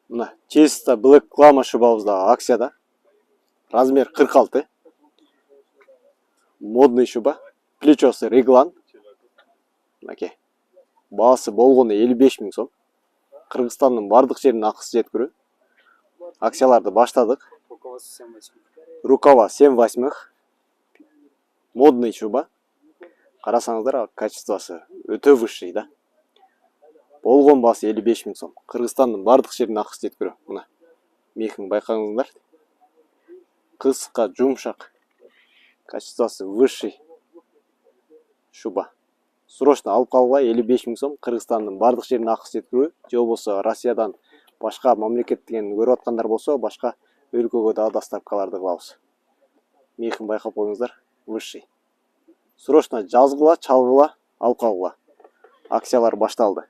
Мына чиста Black Lama шубабызда акцияда. Размер 46. Модный шуба. Плечосы реглан. Мынакей. Баасы болгону 55 000 сом. Кыргызстандын бардык жерине акысы жеткирүү. Акцияларды баштадык. Рукава 7/8. Модный шуба. Карасаңыздар, качествосы өтө высший да. Болгон баасы 55 000 сом. Кыргызстандын бардык жерине акысы жеткирүү. Мына мехин байкаңыздар. Кыска, жумшак. Качествосы высший шуба. Срочно алып калгыла 55 000 сом. Кыргызстандын бардык жерине акысы жеткирүү. Же болбосо Россиядан башка мамлекеттен көрүп аткандар болсо, башка өлкөгө да доставкаларды кылабыз. Мехин байкап коюңуздар, высший. Срочно жазгыла, чалгыла, алып калгыла. Акциялар башталды.